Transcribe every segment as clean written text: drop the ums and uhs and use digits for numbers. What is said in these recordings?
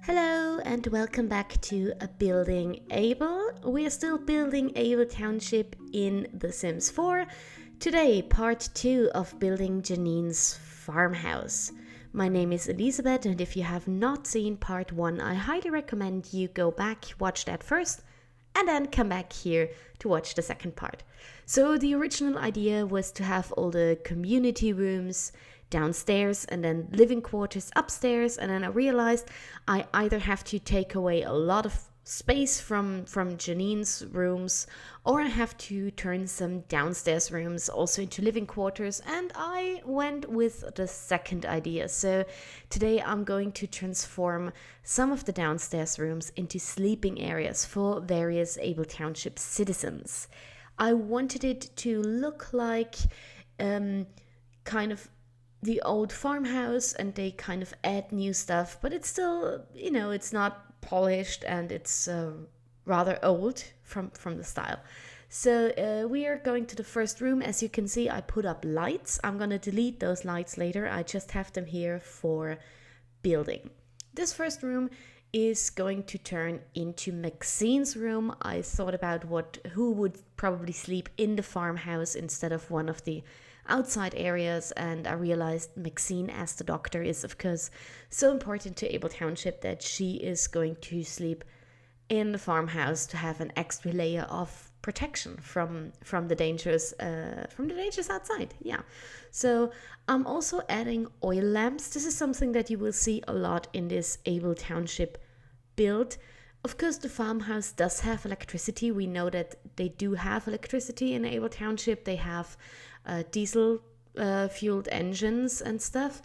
Hello and welcome back to a Building Abel. We are still building Abel Township in The Sims 4. Today, part 2 of building Janine's farmhouse. My name is Elizabeth, and if you have not seen part 1, I highly recommend you go back, watch that first, and then come back here to watch the second part. So the original idea was to have all the community rooms downstairs and then living quarters upstairs, and then I realized I either have to take away a lot of space from Janine's rooms, or I have to turn some downstairs rooms also into living quarters, and I went with the second idea. So today I'm going to transform some of the downstairs rooms into sleeping areas for various Abel Township citizens. I wanted it to look like kind of the old farmhouse, and they kind of add new stuff, but it's still, it's not polished, and it's rather old from the style. So we are going to the first room. As you can see, I put up lights. I'm going to delete those lights later. I just have them here for building. This first room is going to turn into Maxine's room. I thought about who would probably sleep in the farmhouse instead of one of the outside areas, and I realized Maxine as the doctor is of course so important to Abel Township that she is going to sleep in the farmhouse to have an extra layer of protection from the dangers outside. Yeah, so I'm also adding oil lamps. This is something that you will see a lot in this Abel Township build. Of course, the farmhouse does have electricity. We know that they do have electricity in Abel Township. They have diesel fueled engines and stuff,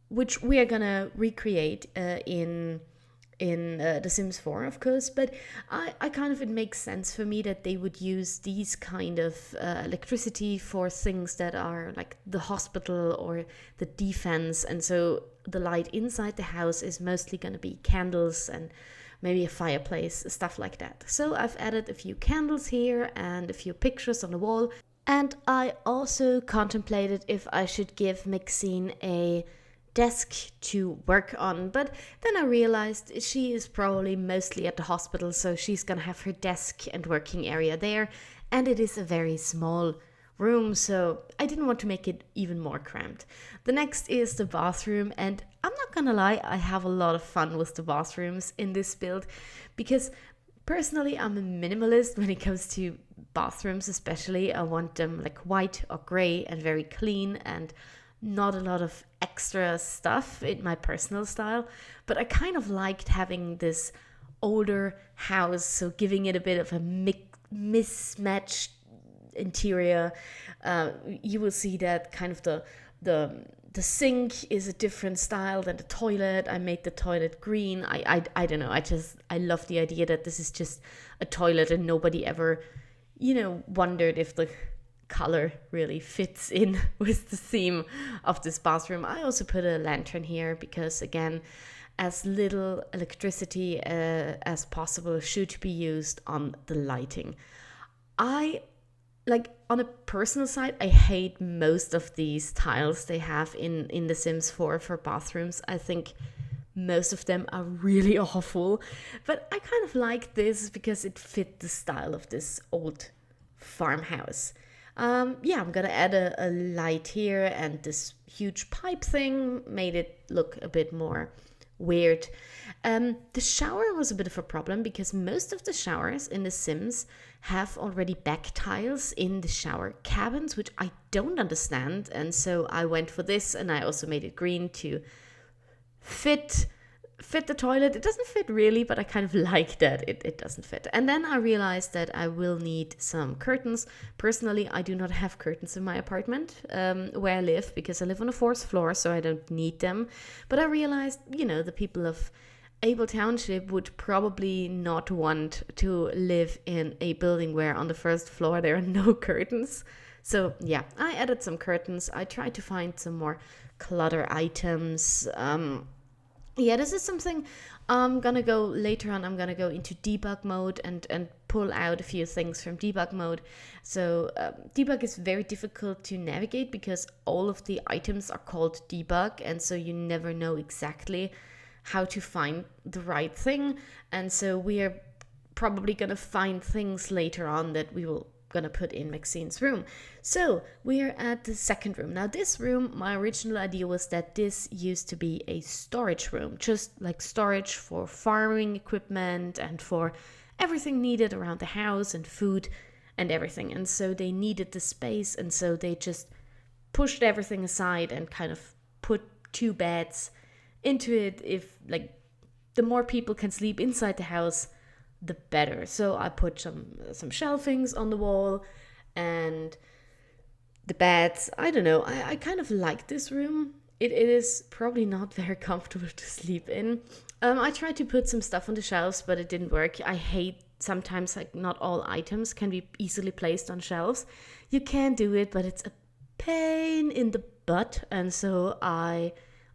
which we are gonna recreate in The Sims 4, of course. But it makes sense for me that they would use these kind of electricity for things that are like the hospital or the defense, and so the light inside the house is mostly gonna be candles and maybe a fireplace, stuff like that. So I've added a few candles here and a few pictures on the wall. And I also contemplated if I should give Maxine a desk to work on, but then I realized she is probably mostly at the hospital, so she's gonna have her desk and working area there, and it is a very small room, so I didn't want to make it even more cramped. The next is the bathroom, and I'm not gonna lie, I have a lot of fun with the bathrooms in this build, because personally, I'm a minimalist when it comes to bathrooms, especially. I want them like white or gray and very clean and not a lot of extra stuff in my personal style. But I kind of liked having this older house, so giving it a bit of a mismatched interior. You will see that kind of the sink is a different style than the toilet. I made the toilet green. I don't know. I love the idea that this is just a toilet and nobody ever, wondered if the color really fits in with the theme of this bathroom. I also put a lantern here because, again, as little electricity as possible should be used on the lighting. On a personal side, I hate most of these tiles they have in The Sims 4 for bathrooms. I think most of them are really awful, but I kind of like this because it fit the style of this old farmhouse. I'm gonna add a light here, and this huge pipe thing made it look a bit more weird. The shower was a bit of a problem because most of the showers in The Sims have already back tiles in the shower cabins, which I don't understand, and so I went for this, and I also made it green to fit the toilet. It doesn't fit really, but I kind of like that it doesn't fit. And then I realized that I will need some curtains. Personally, I do not have curtains in my apartment where I live, because I live on the 4th floor, so I don't need them. But I realized, the people of Abel Township would probably not want to live in a building where on the 1st floor there are no curtains. So yeah, I added some curtains. I tried to find some more clutter items. This is something I'm gonna go later on. I'm gonna go into debug mode and pull out a few things from debug mode. So debug is very difficult to navigate because all of the items are called debug, and so you never know exactly how to find the right thing. And so we are probably going to find things later on that we will going to put in Maxine's room. So we are at the second room. Now this room, my original idea was that this used to be a storage room, just like storage for farming equipment and for everything needed around the house and food and everything. And so they needed the space, and so they just pushed everything aside and kind of put 2 beds into it. If like the more people can sleep inside the house, the better. So I put some shelvings on the wall and the beds. I don't know, I kind of like this room. It is probably not very comfortable to sleep in. I tried to put some stuff on the shelves, but it didn't work. I hate sometimes like not all items can be easily placed on shelves. You can do it, but it's a pain in the butt, and so I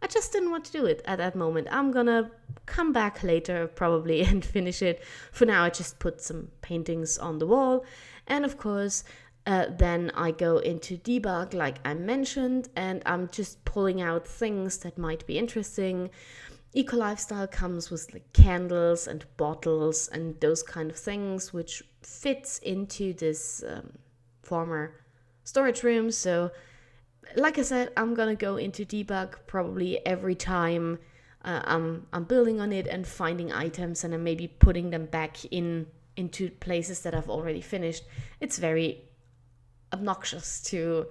just didn't want to do it at that moment. I'm gonna come back later probably and finish it. For now, I just put some paintings on the wall. And of course, then I go into debug like I mentioned, and I'm just pulling out things that might be interesting. Eco Lifestyle comes with like candles and bottles and those kind of things, which fits into this former storage room. So like I said, I'm gonna go into debug probably every time I'm building on it and finding items, and then maybe putting them back into places that I've already finished. It's very obnoxious to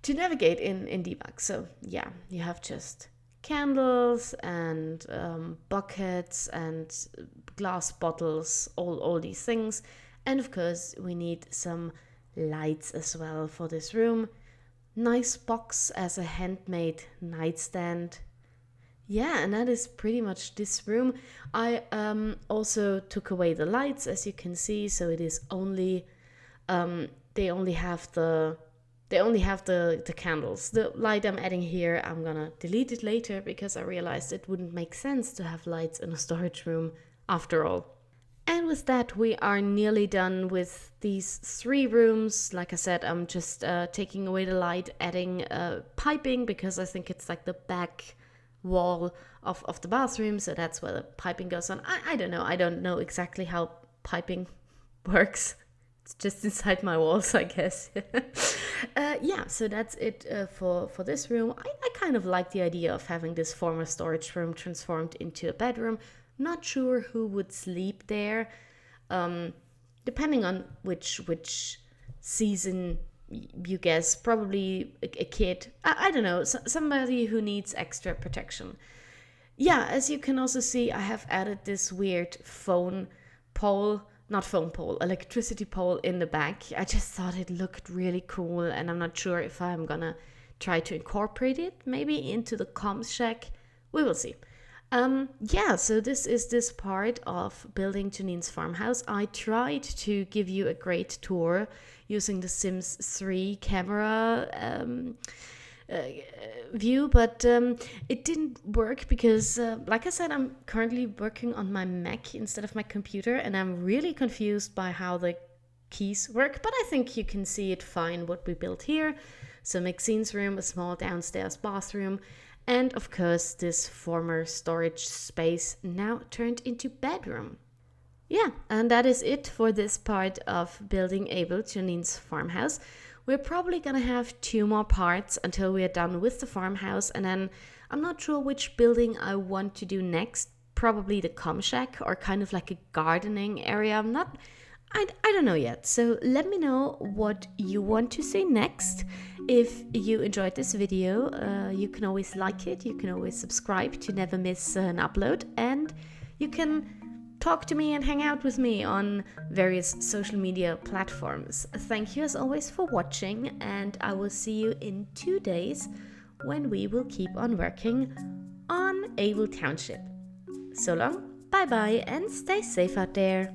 navigate in debug. So yeah, you have just candles and buckets and glass bottles, all these things. And of course we need some lights as well for this room. Nice box as a handmade nightstand. Yeah, and that is pretty much this room. I also took away the lights, as you can see, so it is only they only have the candles. The light I'm adding here, I'm gonna delete it later because I realized it wouldn't make sense to have lights in a storage room after all. And with that, we are nearly done with these 3 rooms. Like I said, I'm just taking away the light, adding piping, because I think it's like the back wall of the bathroom. So that's where the piping goes on. I don't know. I don't know exactly how piping works. It's just inside my walls, I guess. Yeah, so that's it for this room. I kind of like the idea of having this former storage room transformed into a bedroom. Not sure who would sleep there, depending on which season you guess. Probably a kid. I don't know, somebody who needs extra protection. Yeah, as you can also see, I have added this weird electricity pole in the back. I just thought it looked really cool, and I'm not sure if I'm gonna try to incorporate it maybe into the comms shack. We will see. Yeah, so this is this part of building Janine's farmhouse. I tried to give you a great tour using the Sims 3 camera view, but it didn't work because, like I said, I'm currently working on my Mac instead of my computer, and I'm really confused by how the keys work, but I think you can see it fine what we built here. So Maxine's room, a small downstairs bathroom, and of course this former storage space now turned into bedroom. Yeah, and that is it for this part of building Abel Janine's farmhouse. We're probably gonna have 2 more parts until we are done with the farmhouse, and then I'm not sure which building I want to do next. Probably the comm shack or kind of like a gardening area. I don't know yet. So let me know what you want to see next. If you enjoyed this video, you can always like it. You can always subscribe to never miss an upload. And you can talk to me and hang out with me on various social media platforms. Thank you as always for watching, and I will see you in 2 days when we will keep on working on Abel Township. So long, bye bye, and stay safe out there.